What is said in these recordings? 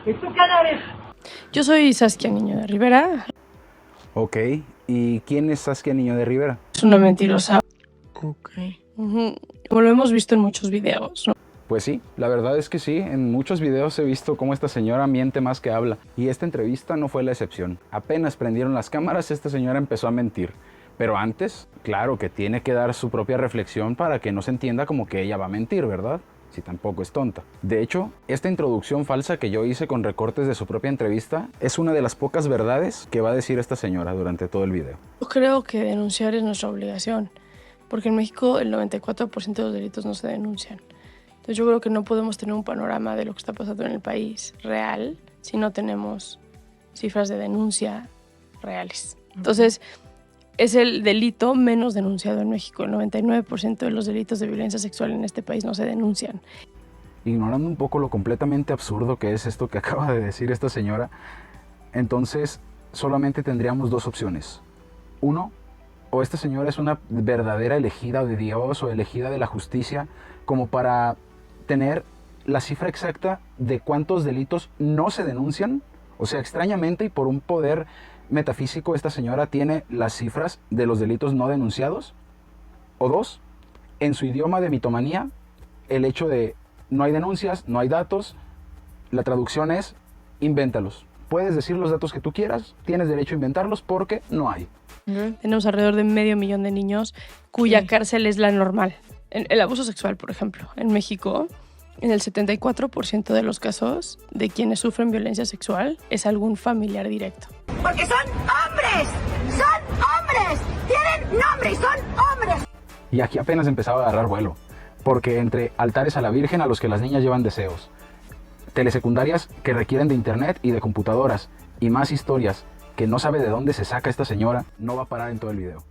¿Y tú quién eres? Yo soy Saskia Niño de Rivera. Ok, ¿y quién es Saskia Niño de Rivera? Es una mentirosa. Ok. Como lo hemos visto en muchos videos, ¿no? Pues sí, la verdad es que sí, en muchos videos he visto cómo esta señora miente más que habla, y esta entrevista no fue la excepción. Apenas prendieron las cámaras, esta señora empezó a mentir. Pero antes, claro que tiene que dar su propia reflexión para que no se entienda como que ella va a mentir, ¿verdad? Si tampoco es tonta. De hecho, esta introducción falsa que yo hice con recortes de su propia entrevista es una de las pocas verdades que va a decir esta señora durante todo el video. Yo creo que denunciar es nuestra obligación, porque en México el 94% de los delitos no se denuncian. Entonces yo creo que no podemos tener un panorama de lo que está pasando en el país real si no tenemos cifras de denuncia reales. Entonces es el delito menos denunciado en México. El 99% de los delitos de violencia sexual en este país no se denuncian. Ignorando un poco lo completamente absurdo que es esto que acaba de decir esta señora, entonces solamente tendríamos dos opciones. Uno, o esta señora es una verdadera elegida de Dios o elegida de la justicia como para tener la cifra exacta de cuántos delitos no se denuncian. O sea, extrañamente y por un poder metafísico, esta señora tiene las cifras de los delitos no denunciados. O dos, en su idioma de mitomanía, el hecho de no hay denuncias, no hay datos, la traducción es invéntalos. Puedes decir los datos que tú quieras, tienes derecho a inventarlos porque no hay. Tenemos alrededor de 500,000 de niños cuya cárcel es la normal. El abuso sexual, por ejemplo, en México, en el 74% de los casos de quienes sufren violencia sexual es algún familiar directo. Porque son hombres, tienen nombre y son hombres. Y aquí apenas empezaba a agarrar vuelo, porque entre altares a la Virgen a los que las niñas llevan deseos, telesecundarias que requieren de internet y de computadoras, y más historias que no sabe de dónde se saca esta señora, no va a parar en todo el video.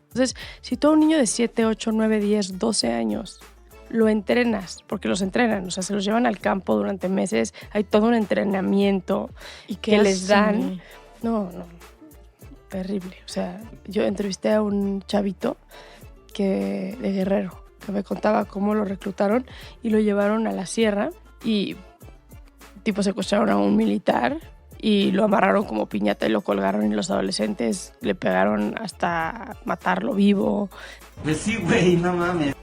Entonces, si tú a un niño de 7, 8, 9, 10, 12 años lo entrenas, porque los entrenan, o sea, se los llevan al campo durante meses, hay todo un entrenamiento ¿Y que les dan. No, terrible. O sea, yo entrevisté a un chavito de Guerrero, que me contaba cómo lo reclutaron y lo llevaron a la sierra y tipo secuestraron a un militar y lo amarraron como piñata y lo colgaron, y los adolescentes le pegaron hasta matarlo vivo. Pues sí, güey, no mames.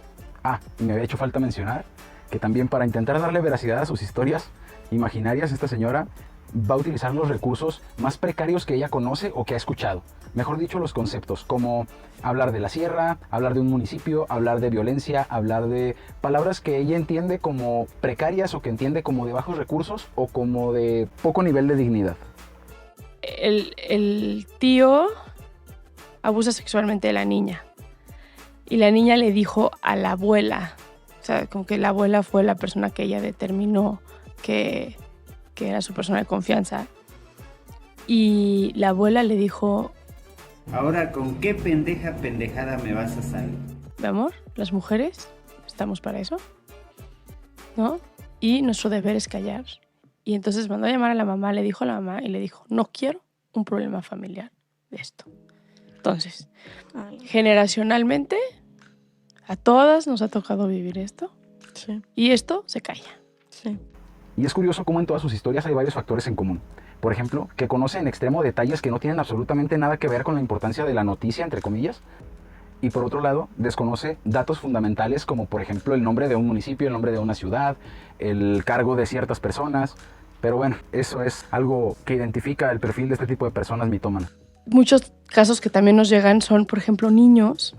Ah, y me había hecho falta mencionar que también para intentar darle veracidad a sus historias imaginarias, esta señora va a utilizar los recursos más precarios que ella conoce o que ha escuchado. Mejor dicho, los conceptos, como hablar de la sierra, hablar de un municipio, hablar de violencia, hablar de palabras que ella entiende como precarias o que entiende como de bajos recursos o como de poco nivel de dignidad. El tío abusa sexualmente de la niña y la niña le dijo a la abuela, o sea, como que la abuela fue la persona que ella determinó que era su persona de confianza, y la abuela le dijo: Ahora, ¿con qué pendejada me vas a salir? mi amor, las mujeres estamos para eso, ¿no? Y nuestro deber es callar. Y entonces mandó a llamar a la mamá, le dijo a la mamá y le dijo: no quiero un problema familiar de esto. Entonces, generacionalmente, a todas nos ha tocado vivir esto. Sí. Y esto se calla. Sí. Y es curioso cómo en todas sus historias hay varios factores en común. Por ejemplo, que conoce en extremo detalles que no tienen absolutamente nada que ver con la importancia de la noticia, entre comillas. Y por otro lado, desconoce datos fundamentales como por ejemplo el nombre de un municipio, el nombre de una ciudad, el cargo de ciertas personas. Pero bueno, eso es algo que identifica el perfil de este tipo de personas mitómanas. Muchos casos que también nos llegan son, por ejemplo, niños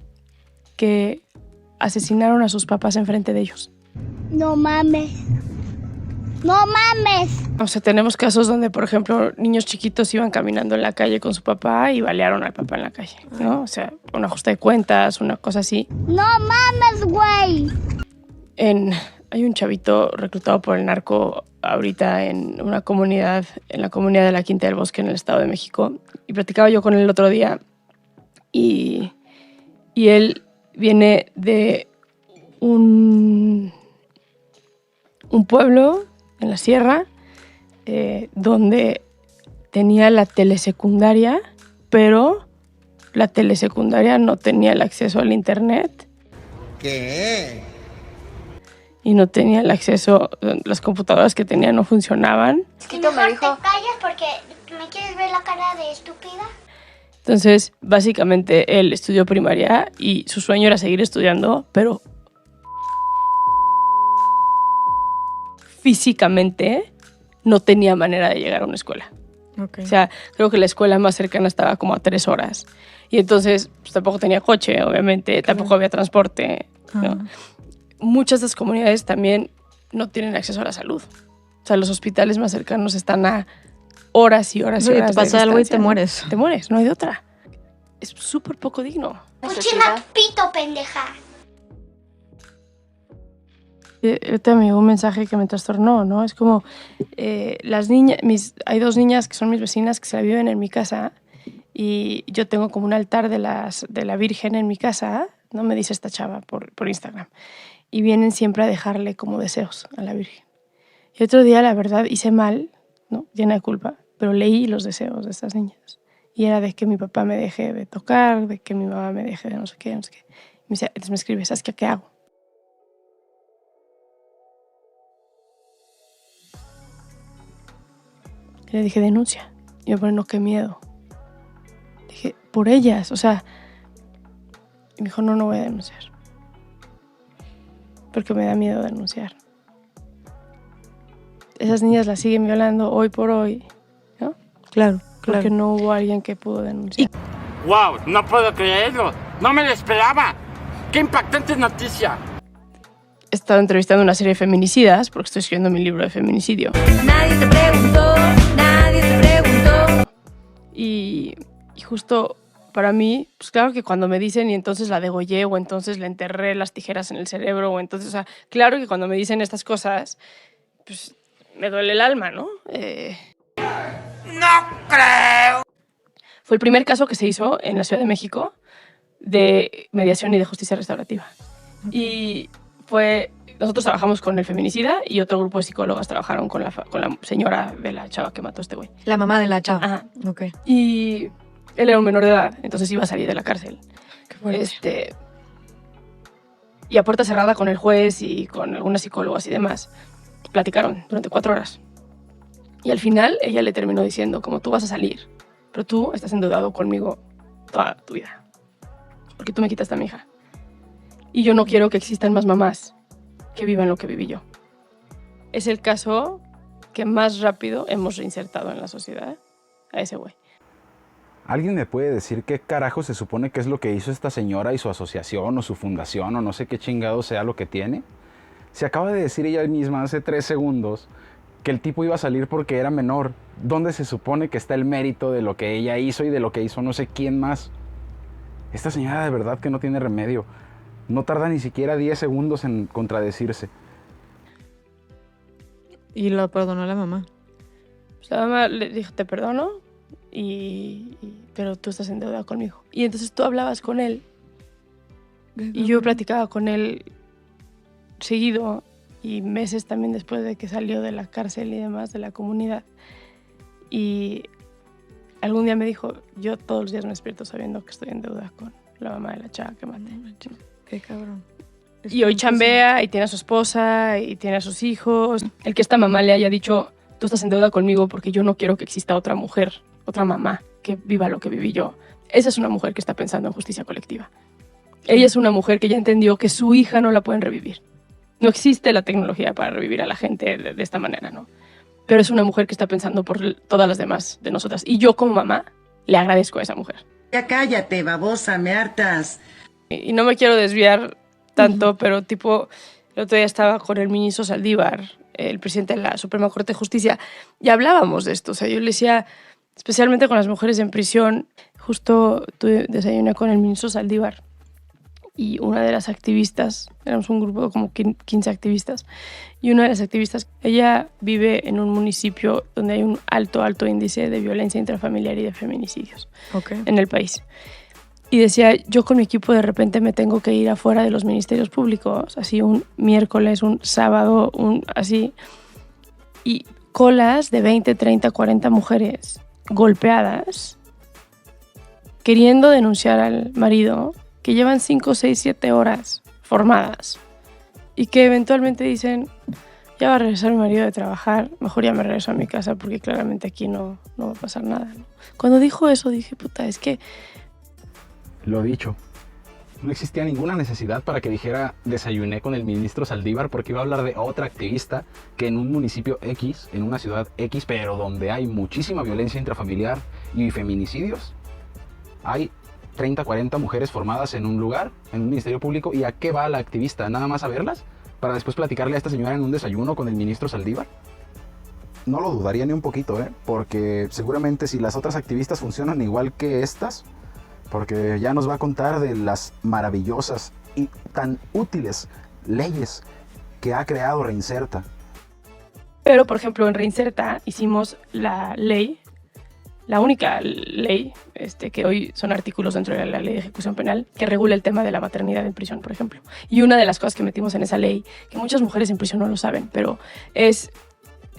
que asesinaron a sus papás enfrente de ellos. No mames. ¡No mames! O sea, tenemos casos donde, por ejemplo, niños chiquitos iban caminando en la calle con su papá y balearon al papá en la calle, ¿no? O sea, un ajuste de cuentas, una cosa así. ¡No mames, güey! Hay un chavito reclutado por el narco ahorita en la comunidad de la Quinta del Bosque en el Estado de México. Y platicaba yo con él el otro día y él viene de un pueblo en la sierra, donde tenía la telesecundaria, pero la telesecundaria no tenía el acceso al internet. ¿Qué? y no tenía el acceso, las computadoras que tenía no funcionaban. Mejor me dijo... te callas porque me quieres ver la cara de estúpida. Entonces, básicamente, él estudió primaria y su sueño era seguir estudiando, pero físicamente no tenía manera de llegar a una escuela. Okay. O sea, creo que la escuela más cercana estaba como a 3 horas. Y entonces, pues, tampoco tenía coche, obviamente, tampoco había transporte, ¿no? Muchas de las comunidades también no tienen acceso a la salud. O sea, los hospitales más cercanos están a horas y horas y horas. Te pasa algo y te ¿no? mueres. Te mueres, no hay de otra. Es súper poco digno. Cochina tu pito, pendeja. Ahorita me llegó un mensaje que me trastornó, ¿no? Es como, las niñas, hay 2 niñas que son mis vecinas que se la viven en mi casa y yo tengo como un altar de la Virgen en mi casa, ¿no? Me dice esta chava por Instagram. Y vienen siempre a dejarle como deseos a la Virgen. Y otro día, la verdad, hice mal, ¿no? Llena de culpa, pero leí los deseos de estas niñas. Y era de que mi papá me deje de tocar, de que mi mamá me deje de no sé qué, no sé qué. Y entonces me escribe, ¿sabes qué hago? Y le dije, denuncia. Y me pone, no, qué miedo. Dije, por ellas, o sea. Y me dijo, no voy a denunciar. Porque me da miedo denunciar. Esas niñas las siguen violando hoy por hoy, ¿no? Claro. Porque no hubo alguien que pudo denunciar. ¡Wow! No puedo creerlo. No me lo esperaba. ¡Qué impactante noticia! He estado entrevistando una serie de feminicidas porque estoy escribiendo mi libro de feminicidio. Nadie te preguntó, nadie te preguntó. Y justo para mí, pues claro que cuando me dicen y entonces la degollé o entonces le enterré las tijeras en el cerebro o entonces, o sea, claro que cuando me dicen estas cosas, pues me duele el alma, ¿no? ¡No creo! Fue el primer caso que se hizo en la Ciudad de México de mediación y de justicia restaurativa. Y nosotros trabajamos con el feminicida y otro grupo de psicólogas trabajaron con la señora de la chava que mató a este güey. La mamá de la chava. Ajá. Ok. Y él era un menor de edad, entonces iba a salir de la cárcel. Qué fuerte. Y a puerta cerrada con el juez y con algunas psicólogas y demás, platicaron durante 4 horas. Y al final ella le terminó diciendo, como tú vas a salir, pero tú estás endeudado conmigo toda tu vida. Porque tú me quitaste a mi hija. Y yo no quiero que existan más mamás que vivan lo que viví yo. Es el caso que más rápido hemos reinsertado en la sociedad a ese güey. ¿Alguien me puede decir qué carajo se supone que es lo que hizo esta señora y su asociación o su fundación o no sé qué chingado sea lo que tiene? Se acaba de decir ella misma hace 3 segundos que el tipo iba a salir porque era menor. ¿Dónde se supone que está el mérito de lo que ella hizo y de lo que hizo no sé quién más? Esta señora de verdad que no tiene remedio. No tarda ni siquiera 10 segundos en contradecirse. Y lo perdonó la mamá. Pues la mamá le dijo, te perdono, pero tú estás en deuda conmigo. Y entonces tú hablabas con él. Y yo platicaba con él seguido y meses también después de que salió de la cárcel y demás, de la comunidad. Y algún día me dijo, yo todos los días me despierto sabiendo que estoy en deuda con la mamá de la chava que maté. Qué cabrón. Y hoy chambea y tiene a su esposa y tiene a sus hijos. El que esta mamá le haya dicho, tú estás en deuda conmigo porque yo no quiero que exista otra mujer, otra mamá que viva lo que viví yo. Esa es una mujer que está pensando en justicia colectiva. Ella es una mujer que ya entendió que su hija no la pueden revivir. No existe la tecnología para revivir a la gente de esta manera, ¿no? Pero es una mujer que está pensando por todas las demás de nosotras. Y yo como mamá le agradezco a esa mujer. Ya cállate, babosa, me hartas. Y no me quiero desviar tanto, pero tipo, el otro día estaba con el ministro Saldívar, el presidente de la Suprema Corte de Justicia, y hablábamos de esto. O sea, yo le decía, especialmente con las mujeres en prisión, justo desayuné con el ministro Saldívar y una de las activistas, éramos un grupo de como 15 activistas, y una de las activistas, ella vive en un municipio donde hay un alto índice de violencia intrafamiliar y de feminicidios en el país. Y decía, yo con mi equipo de repente me tengo que ir afuera de los ministerios públicos, así un miércoles, un sábado, así, y colas de 20, 30, 40 mujeres golpeadas, queriendo denunciar al marido, que llevan 5, 6, 7 horas formadas y que eventualmente dicen, ya va a regresar mi marido de trabajar, mejor ya me regreso a mi casa porque claramente aquí no va a pasar nada, ¿no? Cuando dijo eso dije, puta, es que... Lo dicho. No existía ninguna necesidad para que dijera desayuné con el ministro Saldívar porque iba a hablar de otra activista que en un municipio X, en una ciudad X, pero donde hay muchísima violencia intrafamiliar y feminicidios, hay 30, 40 mujeres formadas en un lugar, en un ministerio público. ¿Y a qué va la activista? ¿Nada más a verlas? ¿Para después platicarle a esta señora en un desayuno con el ministro Saldívar? No lo dudaría ni un poquito, porque seguramente si las otras activistas funcionan igual que estas, porque ya nos va a contar de las maravillosas y tan útiles leyes que ha creado Reinserta. Pero, por ejemplo, en Reinserta hicimos la ley, la única ley, que hoy son artículos dentro de la ley de ejecución penal, que regula el tema de la maternidad en prisión, por ejemplo. Y una de las cosas que metimos en esa ley, que muchas mujeres en prisión no lo saben, pero es,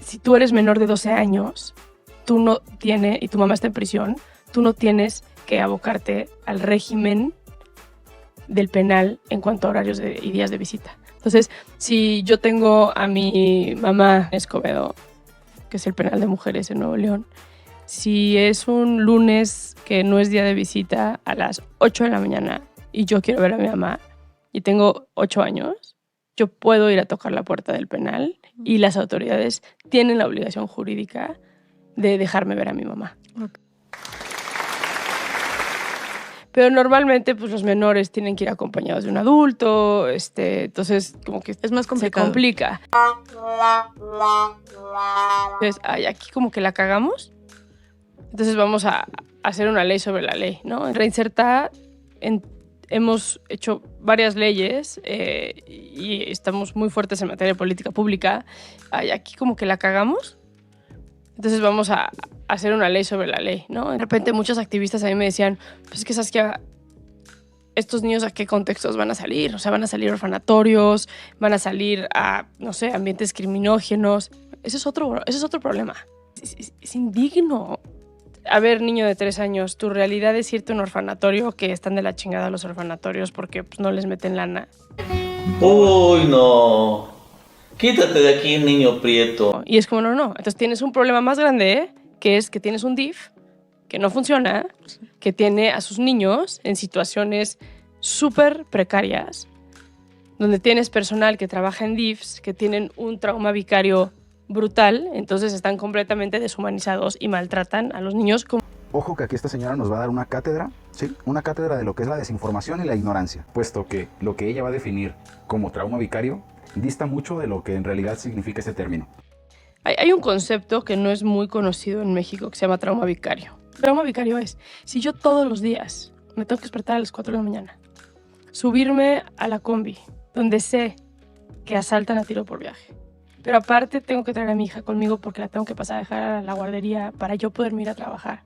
si tú eres menor de 12 años, tú no tienes, y tu mamá está en prisión, tú no tienes que abocarte al régimen del penal en cuanto a horarios y días de visita. Entonces, si yo tengo a mi mamá en Escobedo, que es el penal de mujeres en Nuevo León, si es un lunes que no es día de visita a las 8 de la mañana y yo quiero ver a mi mamá y tengo 8 años, yo puedo ir a tocar la puerta del penal y las autoridades tienen la obligación jurídica de dejarme ver a mi mamá. Ok. Pero normalmente pues, los menores tienen que ir acompañados de un adulto, entonces como que Es más complicado. se complica. Entonces, aquí como que la cagamos. Entonces vamos a hacer una ley sobre la ley, ¿no? En Reinserta hemos hecho varias leyes y estamos muy fuertes en materia de política pública. Aquí como que la cagamos. Entonces vamos a hacer una ley sobre la ley, ¿no? De repente muchos activistas a mí me decían, pues es que sabes que estos niños a qué contextos van a salir, o sea, van a salir a orfanatorios, van a salir a, no sé, ambientes criminógenos. Ese es otro problema. Es indigno. A ver, niño de 3 años, ¿tu realidad es irte a un orfanatorio que están de la chingada los orfanatorios porque pues, no les meten lana? Uy, no. Quítate de aquí, niño prieto. Y es como, no. Entonces tienes un problema más grande, que es que tienes un DIF que no funciona, que tiene a sus niños en situaciones súper precarias, donde tienes personal que trabaja en DIFs, que tienen un trauma vicario brutal, entonces están completamente deshumanizados y maltratan a los niños como... Ojo que aquí esta señora nos va a dar una cátedra, ¿sí? Una cátedra de lo que es la desinformación y la ignorancia, puesto que lo que ella va a definir como trauma vicario dista mucho de lo que en realidad significa este término. Hay un concepto que no es muy conocido en México que se llama trauma vicario. Trauma vicario es, si yo todos los días me tengo que despertar a las 4 de la mañana, subirme a la combi, donde sé que asaltan a tiro por viaje, pero aparte tengo que traer a mi hija conmigo porque la tengo que pasar a dejar a la guardería para yo poderme ir a trabajar.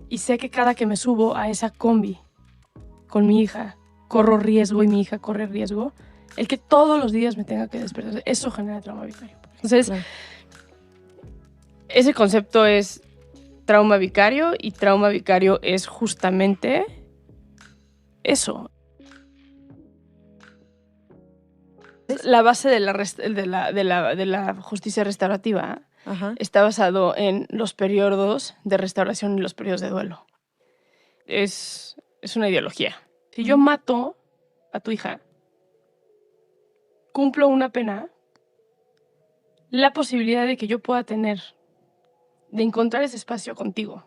Y sé que cada que me subo a esa combi con mi hija, corro riesgo y mi hija corre riesgo, el que todos los días me tenga que despertar, eso genera trauma vicario. Entonces, claro, ese concepto es trauma vicario y trauma vicario es justamente eso. La base de la justicia restaurativa está basado en los periodos de restauración y los periodos de duelo. Es una ideología. Si yo mato a tu hija, cumplo una pena, la posibilidad de que yo pueda tener, de encontrar ese espacio contigo,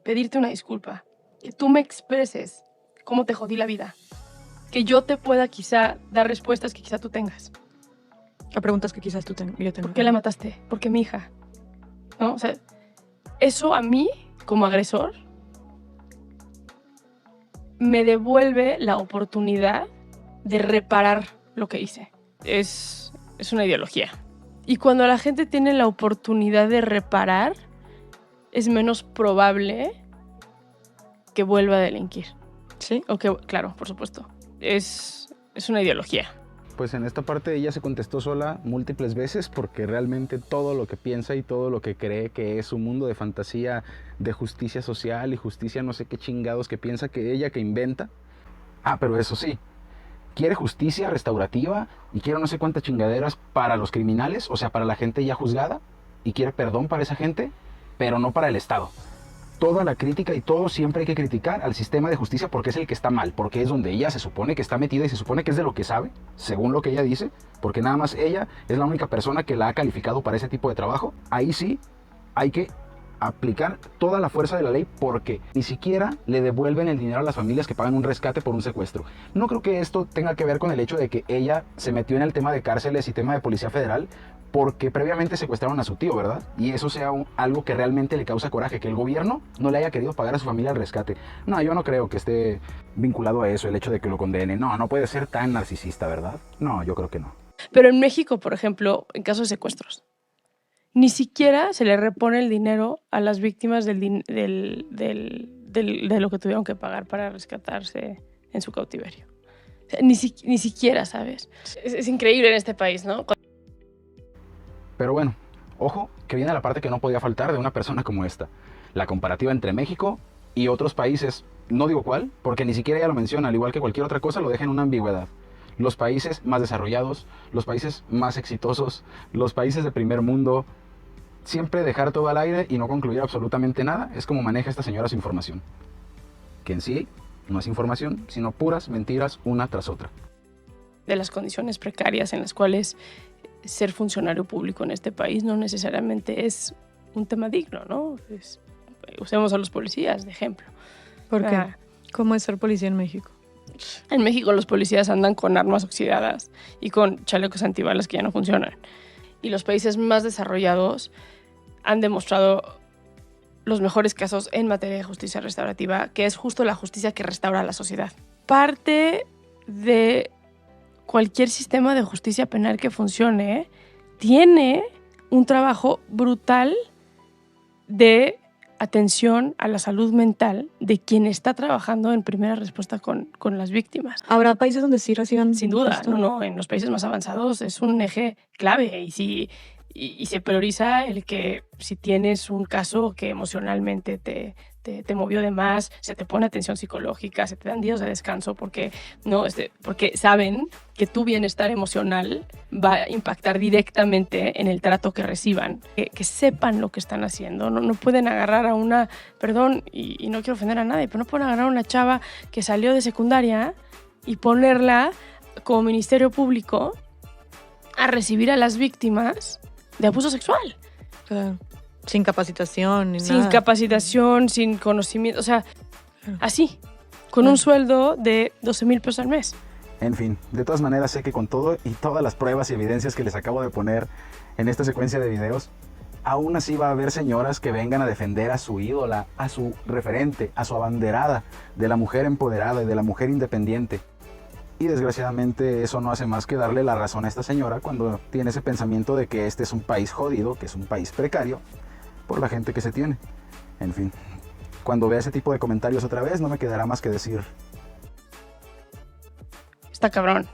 pedirte una disculpa, que tú me expreses cómo te jodí la vida, que yo te pueda quizá dar respuestas que quizá tú tengas. A preguntas que quizás yo tengo. ¿Por qué la mataste? ¿Por qué mi hija? ¿No? O sea, eso a mí, como agresor, me devuelve la oportunidad de reparar lo que hice. Es una ideología. Y cuando la gente tiene la oportunidad de reparar, es menos probable que vuelva a delinquir. ¿Sí? O que, claro, por supuesto. Es una ideología. Pues en esta parte ella se contestó sola múltiples veces porque realmente todo lo que piensa y todo lo que cree que es un mundo de fantasía, de justicia social y justicia no sé qué chingados que piensa que ella que inventa. Pero eso sí, quiere justicia restaurativa y quiere no sé cuántas chingaderas para los criminales, o sea, para la gente ya juzgada, y quiere perdón para esa gente, pero no para el Estado. Toda la crítica y todo siempre hay que criticar al sistema de justicia porque es el que está mal, porque es donde ella se supone que está metida y se supone que es de lo que sabe, según lo que ella dice, porque nada más ella es la única persona que la ha calificado para ese tipo de trabajo. Ahí sí hay que aplicar toda la fuerza de la ley porque ni siquiera le devuelven el dinero a las familias que pagan un rescate por un secuestro. No creo que esto tenga que ver con el hecho de que ella se metió en el tema de cárceles y tema de policía federal porque previamente secuestraron a su tío, ¿verdad? Y eso sea algo que realmente le causa coraje, que el gobierno no le haya querido pagar a su familia el rescate. No, yo no creo que esté vinculado a eso, el hecho de que lo condene. No, no puede ser tan narcisista, ¿verdad? No, yo creo que no. Pero en México, por ejemplo, en casos de secuestros, ni siquiera se le repone el dinero a las víctimas de lo que tuvieron que pagar para rescatarse en su cautiverio. O sea, ni siquiera, ¿sabes? Es increíble en este país, ¿no? Pero bueno, ojo, que viene la parte que no podía faltar de una persona como esta. La comparativa entre México y otros países, no digo cuál, porque ni siquiera ella lo menciona, al igual que cualquier otra cosa, lo deja en una ambigüedad. Los países más desarrollados, los países más exitosos, los países de primer mundo, siempre dejar todo al aire y no concluir absolutamente nada es como maneja esta señora su información. Que en sí no es información, sino puras mentiras una tras otra. De las condiciones precarias en las cuales ser funcionario público en este país no necesariamente es un tema digno, ¿no? Usemos a los policías de ejemplo. ¿Por qué? ¿Cómo es ser policía en México? En México los policías andan con armas oxidadas y con chalecos antibalas que ya no funcionan. Y los países más desarrollados han demostrado los mejores casos en materia de justicia restaurativa, que es justo la justicia que restaura a la sociedad. Parte de cualquier sistema de justicia penal que funcione tiene un trabajo brutal de atención a la salud mental de quien está trabajando en primera respuesta con las víctimas. ¿Habrá países donde sí reciban? Sin duda, no, en los países más avanzados es un eje clave y se prioriza el que si tienes un caso que emocionalmente te movió de más, se te pone atención psicológica, se te dan días de descanso porque saben que tu bienestar emocional va a impactar directamente en el trato que reciban, que sepan lo que están haciendo. No pueden agarrar a una, perdón, y no quiero ofender a nadie, pero no pueden agarrar a una chava que salió de secundaria y ponerla como Ministerio Público a recibir a las víctimas de abuso sexual. Claro. Sin capacitación ni nada. Sin capacitación, sin conocimiento, o sea, así, con un sueldo de 12,000 pesos al mes. En fin, de todas maneras sé que con todo y todas las pruebas y evidencias que les acabo de poner en esta secuencia de videos, aún así va a haber señoras que vengan a defender a su ídola, a su referente, a su abanderada de la mujer empoderada y de la mujer independiente. Y desgraciadamente eso no hace más que darle la razón a esta señora cuando tiene ese pensamiento de que este es un país jodido, que es un país precario, por la gente que se tiene. En fin, cuando vea ese tipo de comentarios otra vez, no me quedará más que decir: Está cabrón.